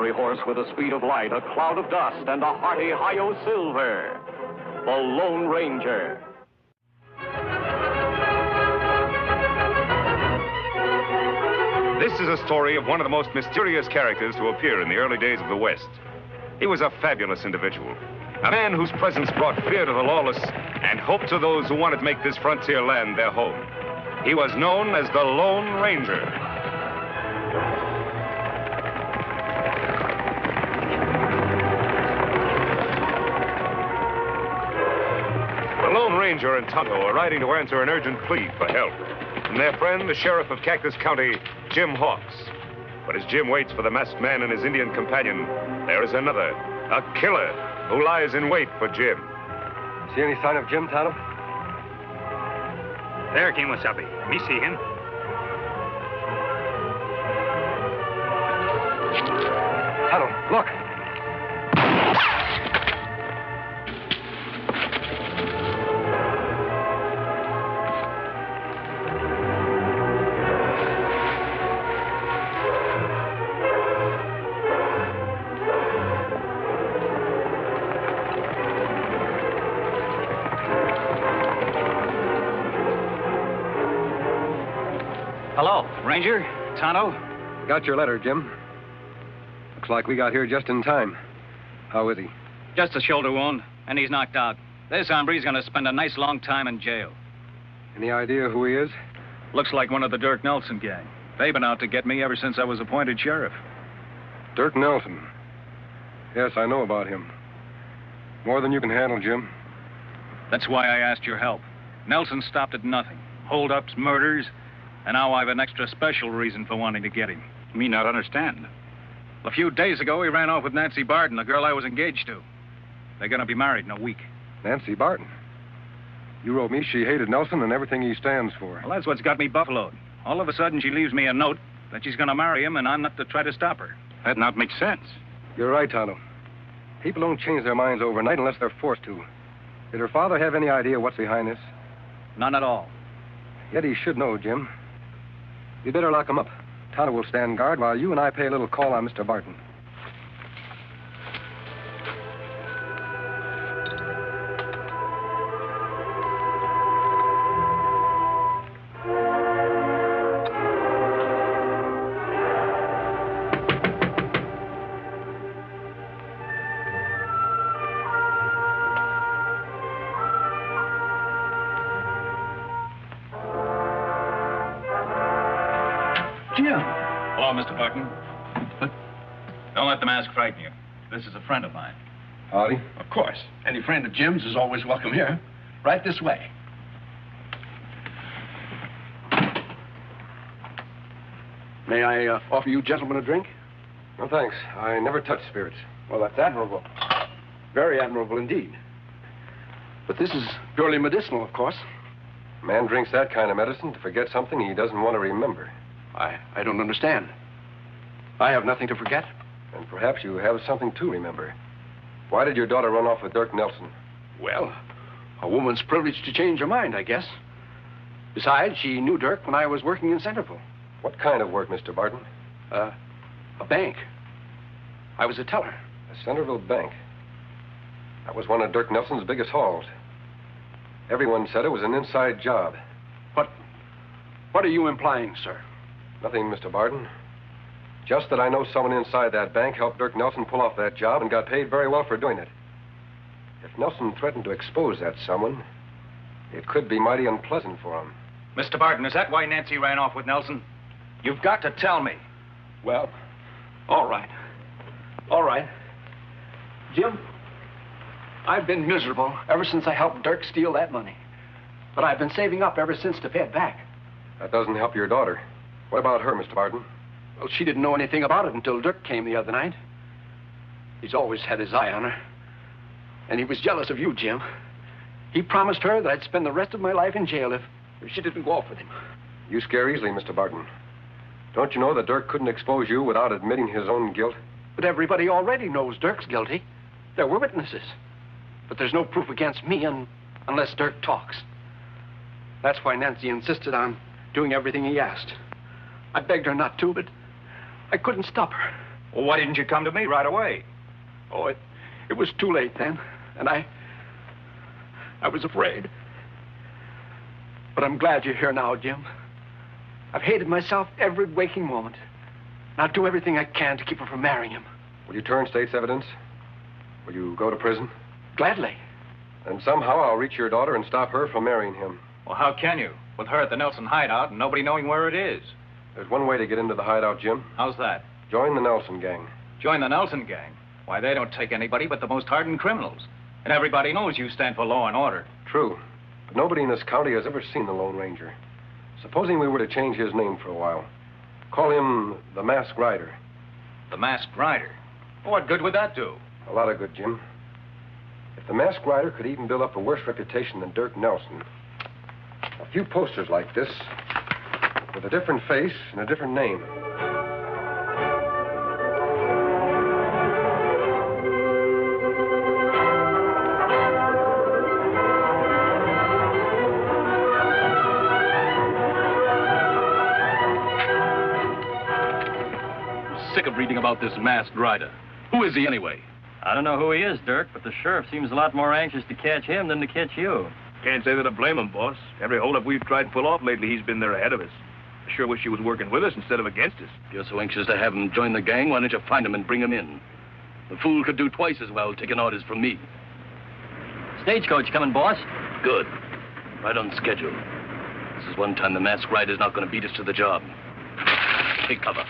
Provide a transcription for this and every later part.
cavalry horse with the speed of light, a cloud of dust, and a hearty hi-yo silver. The Lone Ranger. This is a story of one of the most mysterious characters to appear in the early days of the West. He was a fabulous individual, a man whose presence brought fear to the lawless and hope to those who wanted to make this frontier land their home. He was known as the Lone Ranger. The Lone Ranger and Tonto are riding to answer an urgent plea for help from their friend, the sheriff of Cactus County, Jim Hawks. But as Jim waits for the masked man and his Indian companion, there is another, a killer, who lies in wait for Jim. See any sign of Jim, Tonto? There, Kimasabi. Me see him. Tonto, look. Hello, Ranger, Tonto. Got your letter, Jim. Looks like we got here just in time. How is he? Just a shoulder wound, and he's knocked out. This hombre's gonna spend a nice long time in jail. Any idea who he is? Looks like one of the Dirk Nelson gang. They've been out to get me ever since I was appointed sheriff. Dirk Nelson. Yes, I know about him. More than you can handle, Jim. That's why I asked your help. Nelson stopped at nothing. Hold-ups, murders, and now I've an extra special reason for wanting to get him. Me not understand. A few days ago, he ran off with Nancy Barton, the girl I was engaged to. They're gonna be married in a week. Nancy Barton. You wrote me she hated Nelson and everything he stands for. Well, that's what's got me buffaloed. All of a sudden, she leaves me a note that she's gonna marry him, and I'm not to try to stop her. That not makes sense. You're right, Tonto. People don't change their minds overnight unless they're forced to. Did her father have any idea what's behind this? None at all. Yet he should know, Jim. You better lock him up. Tonto will stand guard while you and I pay a little call on Mr. Barton. Hello, Mr. Barton. Don't let the mask frighten you. This is a friend of mine. Howdy. Of course. Any friend of Jim's is always welcome here. Right this way. May I offer you gentlemen a drink? No, thanks. I never touch spirits. Well, that's admirable. Very admirable indeed. But this is purely medicinal, of course. A man drinks that kind of medicine to forget something he doesn't want to remember. I don't understand. I have nothing to forget. And perhaps you have something to remember. Why did your daughter run off with Dirk Nelson? Well, a woman's privileged to change her mind, I guess. Besides, she knew Dirk when I was working in Centerville. What kind of work, Mr. Barton? A bank. I was a teller. A Centerville bank. That was one of Dirk Nelson's biggest hauls. Everyone said it was an inside job. What are you implying, sir? Nothing, Mr. Barton. Just that I know someone inside that bank helped Dirk Nelson pull off that job and got paid very well for doing it. If Nelson threatened to expose that someone, it could be mighty unpleasant for him. Mr. Barton, is that why Nancy ran off with Nelson? You've got to tell me. Well, all right. All right. Jim, I've been miserable ever since I helped Dirk steal that money. But I've been saving up ever since to pay it back. That doesn't help your daughter. What about her, Mr. Barton? Well, she didn't know anything about it until Dirk came the other night. He's always had his eye on her. And he was jealous of you, Jim. He promised her that I'd spend the rest of my life in jail if she didn't go off with him. You scare easily, Mr. Barton. Don't you know that Dirk couldn't expose you without admitting his own guilt? But everybody already knows Dirk's guilty. There were witnesses. But there's no proof against me unless Dirk talks. That's why Nancy insisted on doing everything he asked. I begged her not to, but I couldn't stop her. Well, why didn't you come to me right away? Oh, it was too late then. And I was afraid. But I'm glad you're here now, Jim. I've hated myself every waking moment. And I'll do everything I can to keep her from marrying him. Will you turn state's evidence? Will you go to prison? Gladly. And somehow I'll reach your daughter and stop her from marrying him. Well, how can you? With her at the Nelson hideout and nobody knowing where it is. There's one way to get into the hideout, Jim. How's that? Join the Nelson gang. Join the Nelson gang? Why, they don't take anybody but the most hardened criminals. And everybody knows you stand for law and order. True. But nobody in this county has ever seen the Lone Ranger. Supposing we were to change his name for a while. Call him the Masked Rider. The Masked Rider? Well, what good would that do? A lot of good, Jim. If the Masked Rider could even build up a worse reputation than Dirk Nelson, a few posters like this, with a different face and a different name. I'm sick of reading about this Masked Rider. Who is he anyway? I don't know who he is, Dirk, but the sheriff seems a lot more anxious to catch him than to catch you. Can't say that I blame him, boss. Every holdup we've tried to pull off lately, he's been there ahead of us. I sure wish he was working with us instead of against us. If you're so anxious to have him join the gang, why don't you find him and bring him in? The fool could do twice as well taking orders from me. Stagecoach coming, boss. Good. Right on schedule. This is one time the Masked Rider's not going to beat us to the job. Take cover.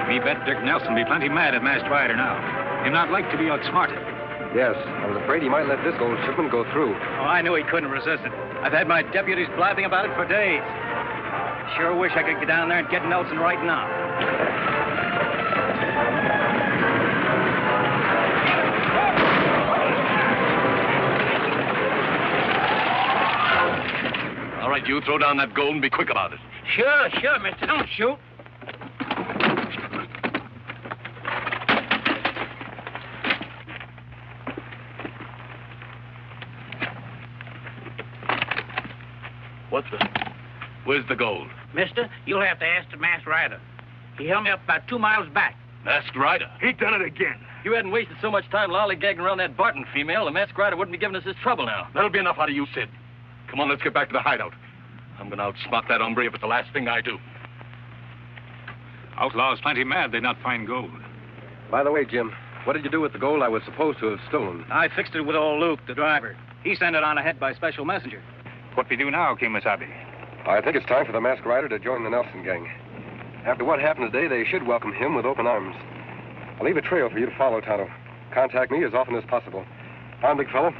Me bet Dirk Nelson be plenty mad at Masked Rider now. He'd not like to be outsmarted. Yes, I was afraid he might let this old shipment go through. Oh, I knew he couldn't resist it. I've had my deputies blabbing about it for days. Sure wish I could get down there and get Nelson right now. All right, you throw down that gold and be quick about it. Sure, mister. Don't shoot. Where's the gold? Mister, you'll have to ask the Masked Rider. He held me up about 2 miles back. Masked Rider? He done it again. If you hadn't wasted so much time lollygagging around that Barton female, the Masked Rider wouldn't be giving us this trouble now. That'll be enough out of you, Sid. Come on, let's get back to the hideout. I'm going to outsmart that hombre if it's the last thing I do. Outlaws plenty mad they not find gold. By the way, Jim, what did you do with the gold I was supposed to have stolen? I fixed it with old Luke, the driver. He sent it on ahead by special messenger. What we do now, Kimasabi? I think it's time for the Masked Rider to join the Nelson gang. After what happened today, they should welcome him with open arms. I'll leave a trail for you to follow, Tonto. Contact me as often as possible. On, big fellow.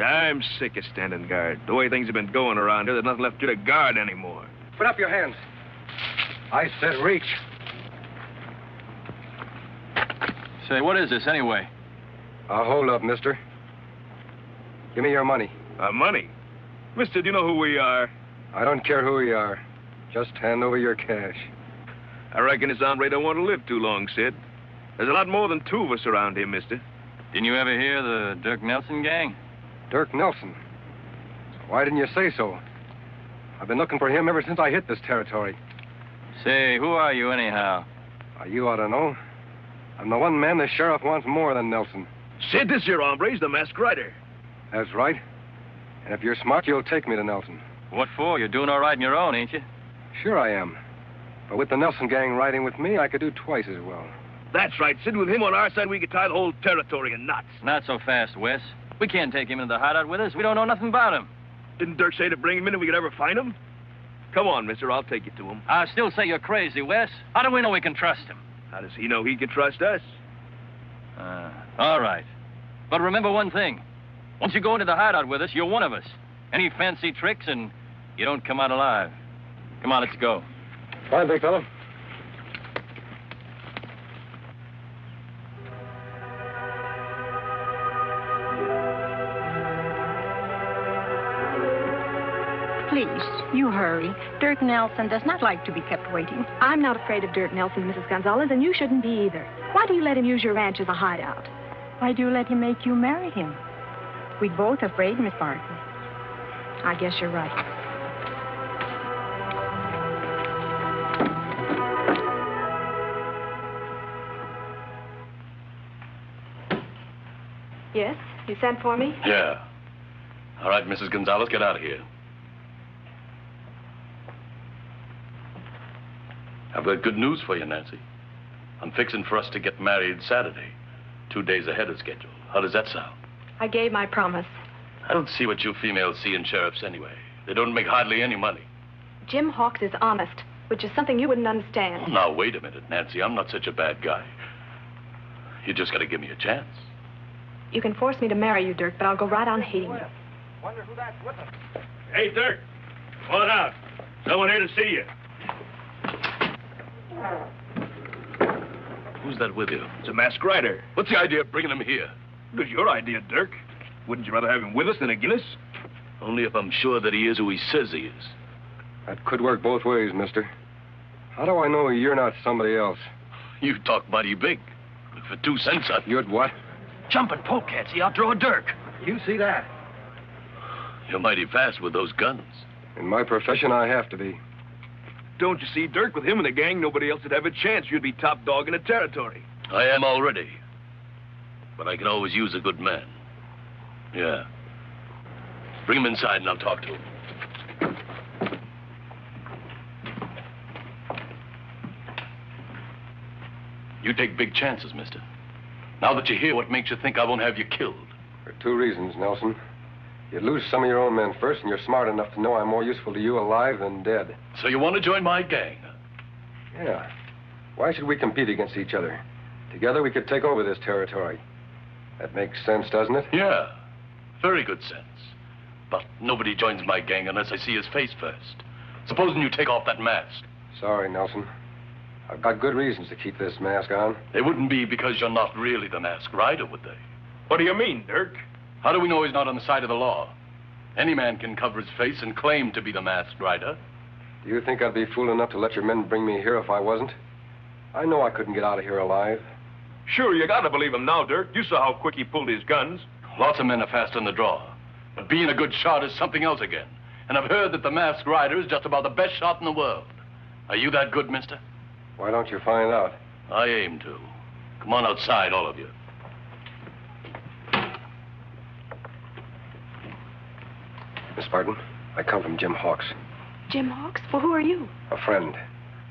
I'm sick of standing guard. The way things have been going around here, there's nothing left to guard anymore. Put up your hands. I said reach. Say, what is this anyway? Hold up, mister. Give me your money. Money? Mister, do you know who we are? I don't care who you are. Just hand over your cash. I reckon this hombre don't want to live too long, Sid. There's a lot more than 2 of us around here, mister. Didn't you ever hear the Dirk Nelson gang? Dirk Nelson. Why didn't you say so? I've been looking for him ever since I hit this territory. Say, who are you anyhow? You ought to know. I'm the one man the sheriff wants more than Nelson. Sid, this here hombre's the Masked Rider. That's right. And if you're smart, you'll take me to Nelson. What for? You're doing all right on your own, ain't you? Sure I am. But with the Nelson gang riding with me, I could do twice as well. That's right, Sid. With him on our side, we could tie the whole territory in knots. Not so fast, Wes. We can't take him into the hideout with us. We don't know nothing about him. Didn't Dirk say to bring him in if we could ever find him? Come on, mister. I'll take you to him. I still say you're crazy, Wes. How do we know we can trust him? How does he know he can trust us? All right. But remember one thing. Once you go into the hideout with us, you're one of us. Any fancy tricks and you don't come out alive. Come on, let's go. Fine, big fellow. You hurry. Dirk Nelson does not like to be kept waiting. I'm not afraid of Dirk Nelson, Mrs. Gonzalez, and you shouldn't be either. Why do you let him use your ranch as a hideout? Why do you let him make you marry him? We're both afraid, Miss Barton. I guess you're right. Yes? You sent for me? Yeah. All right, Mrs. Gonzalez, get out of here. I've got good news for you, Nancy. I'm fixing for us to get married Saturday, 2 days ahead of schedule. How does that sound? I gave my promise. I don't see what you females see in sheriffs anyway. They don't make hardly any money. Jim Hawks is honest, which is something you wouldn't understand. Oh, now, wait a minute, Nancy. I'm not such a bad guy. You just got to give me a chance. You can force me to marry you, Dirk, but I'll go right on hating you. Wonder who that's with us. Hey, Dirk. Come on out. Someone here to see you. Who's that with you? It's a masked rider. What's the idea of bringing him here? It was your idea, Dirk. Wouldn't you rather have him with us than against us? Only if I'm sure that he is who he says he is. That could work both ways, mister. How do I know you're not somebody else? You talk mighty big. But for 2 cents, You'd what? Jumping polecats. He outdraw Dirk. You see that? You're mighty fast with those guns. In my profession, I have to be. Don't you see, Dirk, with him in the gang, nobody else would have a chance. You'd be top dog in the territory. I am already. But I can always use a good man. Yeah. Bring him inside and I'll talk to him. You take big chances, mister. Now that you're here, what makes you think I won't have you killed? For 2 reasons, Nelson. You'd lose some of your own men first, and you're smart enough to know I'm more useful to you alive than dead. So you want to join my gang? Yeah. Why should we compete against each other? Together we could take over this territory. That makes sense, doesn't it? Yeah. Very good sense. But nobody joins my gang unless I see his face first. Supposing you take off that mask. Sorry, Nelson. I've got good reasons to keep this mask on. They wouldn't be because you're not really the masked rider, would they? What do you mean, Dirk? How do we know he's not on the side of the law? Any man can cover his face and claim to be the masked rider. Do you think I'd be fool enough to let your men bring me here if I wasn't? I know I couldn't get out of here alive. Sure, you gotta believe him now, Dirk. You saw how quick he pulled his guns. Lots of men are fast on the draw. But being a good shot is something else again. And I've heard that the masked rider is just about the best shot in the world. Are you that good, mister? Why don't you find out? I aim to. Come on outside, all of you. Miss Barton, I come from Jim Hawks. Jim Hawks? Well, who are you? A friend.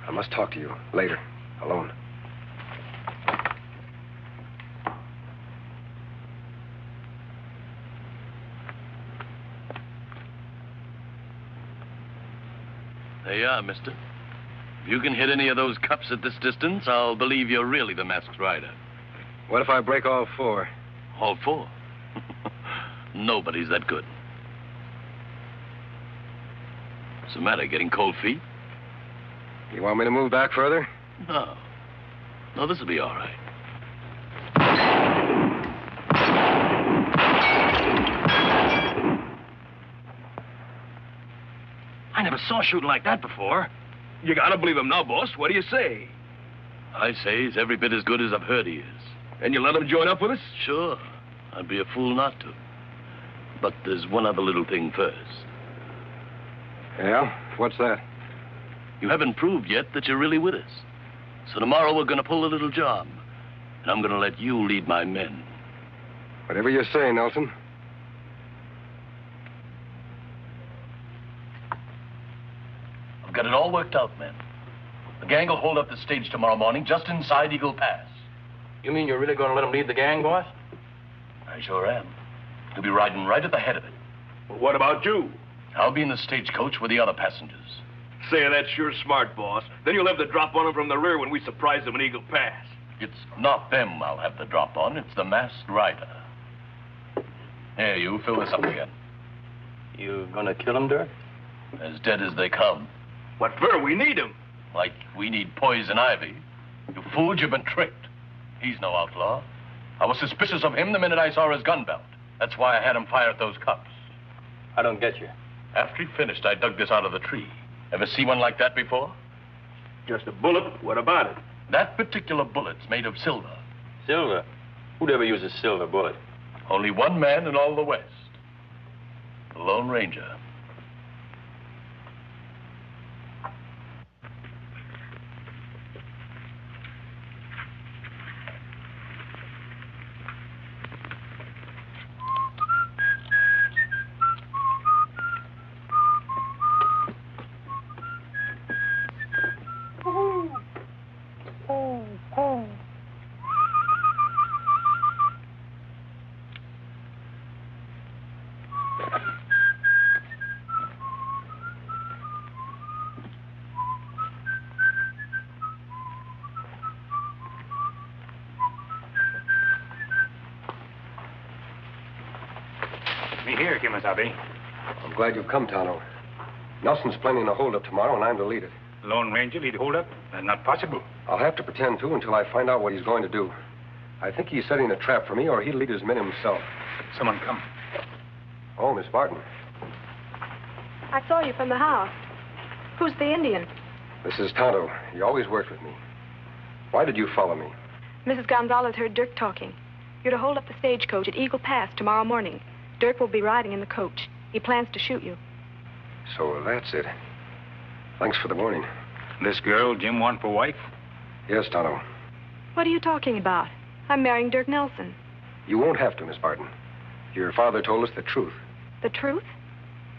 I must talk to you later, alone. There you are, mister. If you can hit any of those cups at this distance, I'll believe you're really the masked rider. What if I break all 4? All 4? Nobody's that good. What's the matter, getting cold feet? You want me to move back further? No. No, this'll be all right. I never saw shooting like that before. You gotta believe him now, boss. What do you say? I say he's every bit as good as I've heard he is. And you let him join up with us? Sure. I'd be a fool not to. But there's one other little thing first. Yeah? What's that? You haven't proved yet that you're really with us. So tomorrow we're gonna pull a little job. And I'm gonna let you lead my men. Whatever you say, Nelson. I've got it all worked out, men. The gang will hold up the stage tomorrow morning just inside Eagle Pass. You mean you're really going to let him lead the gang, boss? I sure am. He'll be riding right at the head of it. Well, what about you? I'll be in the stagecoach with the other passengers. Say, that's sure smart, boss. Then you'll have the drop on him from the rear when we surprise them in Eagle Pass. It's not them I'll have the drop on. It's the masked rider. Here, you fill this up again. You gonna kill him, Dirk? As dead as they come. What for? We need him. Like we need poison ivy. You fools, you've been tricked. He's no outlaw. I was suspicious of him the minute I saw his gun belt. That's why I had him fire at those cops. I don't get you. After he finished, I dug this out of the tree. Ever see one like that before? Just a bullet? What about it? That particular bullet's made of silver. Silver? Who'd ever use a silver bullet? Only one man in all the West. The Lone Ranger. Me here, Kimasabi. I'm glad you've come, Tonto. Nelson's planning a holdup tomorrow, and I'm to lead it. Lone Ranger lead holdup? That's not possible. I'll have to pretend to until I find out what he's going to do. I think he's setting a trap for me, or he'll lead his men himself. Someone come. Oh, Miss Barton. I saw you from the house. Who's the Indian? This is Tonto. He always worked with me. Why did you follow me? Mrs. Gonzalez heard Dirk talking. You're to hold up the stagecoach at Eagle Pass tomorrow morning. Dirk will be riding in the coach. He plans to shoot you. So that's it. Thanks for the warning. This girl Jim want for wife? Yes, Tonto. What are you talking about? I'm marrying Dirk Nelson. You won't have to, Miss Barton. Your father told us the truth. The truth?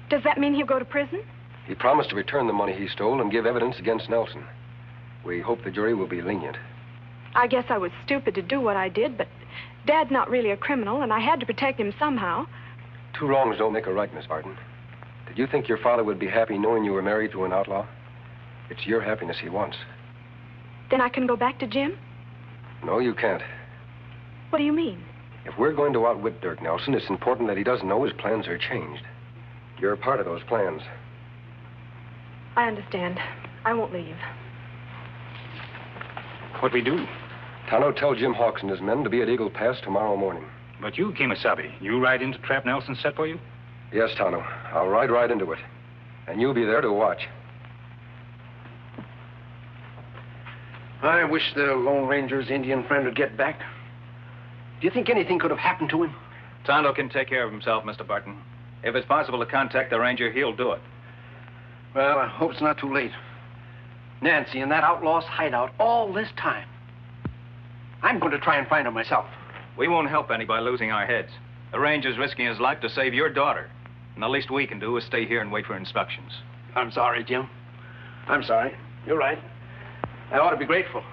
Does that mean he'll go to prison? He promised to return the money he stole and give evidence against Nelson. We hope the jury will be lenient. I guess I was stupid to do what I did, but Dad's not really a criminal, and I had to protect him somehow. Two wrongs don't make a right, Miss Barton. Did you think your father would be happy knowing you were married to an outlaw? It's your happiness he wants. Then I can go back to Jim? No, you can't. What do you mean? If we're going to outwit Dirk Nelson, it's important that he doesn't know his plans are changed. You're part of those plans. I understand. I won't leave. What we do? Tonto, tell Jim Hawks and his men to be at Eagle Pass tomorrow morning. But you, Kimasabi, you ride into trap Nelson set for you? Yes, Tonto. I'll ride right into it. And you'll be there to watch. I wish the Lone Ranger's Indian friend would get back. Do you think anything could have happened to him? Tonto can take care of himself, Mr. Barton. If it's possible to contact the ranger, he'll do it. Well, I hope it's not too late. Nancy in that outlaw's hideout all this time. I'm going to try and find her myself. We won't help any by losing our heads. The ranger's risking his life to save your daughter. And the least we can do is stay here and wait for instructions. I'm sorry, Jim. I'm sorry. You're right. I ought to be grateful.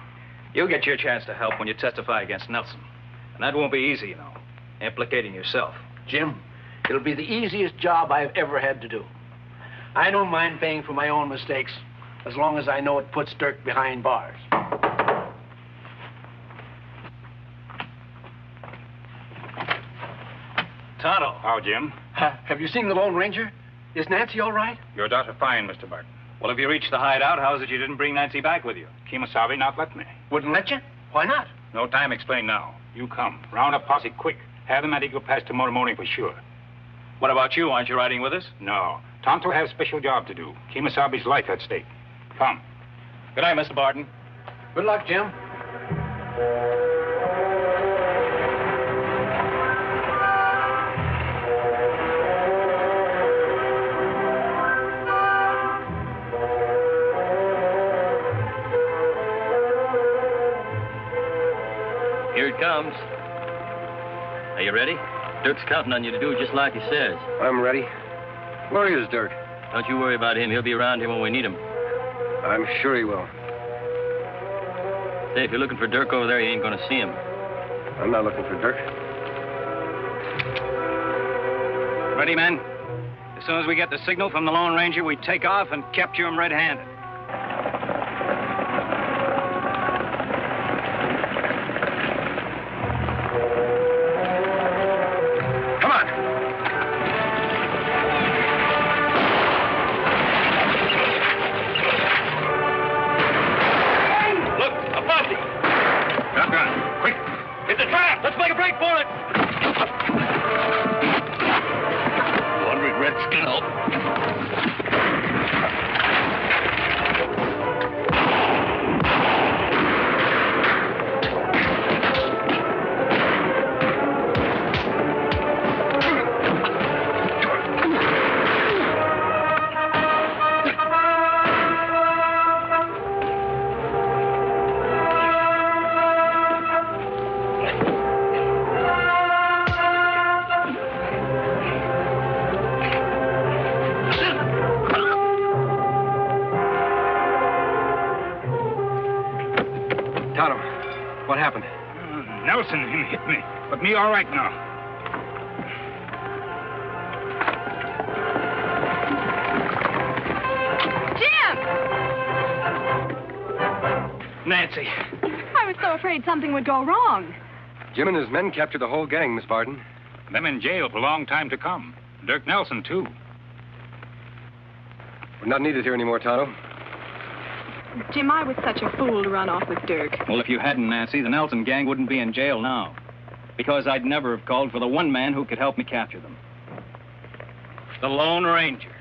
You'll get your chance to help when you testify against Nelson. And that won't be easy, you know, implicating yourself. Jim, it'll be the easiest job I've ever had to do. I don't mind paying for my own mistakes, as long as I know it puts Dirk behind bars. Tonto. How, Jim? Have you seen the Lone Ranger? Is Nancy all right? Your daughter fine, Mr. Barton. Well, if you reached the hideout, how is it you didn't bring Nancy back with you? Kimasabi not let me. Wouldn't let you? Why not? No time explain now. You come. Round up posse quick. Have them at Eagle Pass tomorrow morning for sure. What about you? Aren't you riding with us? No. Tonto has special job to do. Kimasabi's life at stake. Come. Good night, Mr. Barton. Good luck, Jim. Here it comes. Are you ready? Dirk's counting on you to do just like he says. I'm ready. Where is Dirk? Don't you worry about him. He'll be around here when we need him. I'm sure he will. Say, if you're looking for Dirk over there, you ain't going to see him. I'm not looking for Dirk. Ready, men? As soon as we get the signal from the Lone Ranger, we take off and capture him red-handed. for it. One regret, Skin. Tonto, what happened? Nelson, him hit me. But me all right now. Jim! Nancy. I was so afraid something would go wrong. Jim and his men captured the whole gang, Miss Barton. Them in jail for a long time to come. Dirk Nelson, too. We're not needed here anymore, Tonto. Jim, I was such a fool to run off with Dirk. Well, if you hadn't, Nancy, the Nelson gang wouldn't be in jail now. Because I'd never have called for the one man who could help me capture them. The Lone Ranger.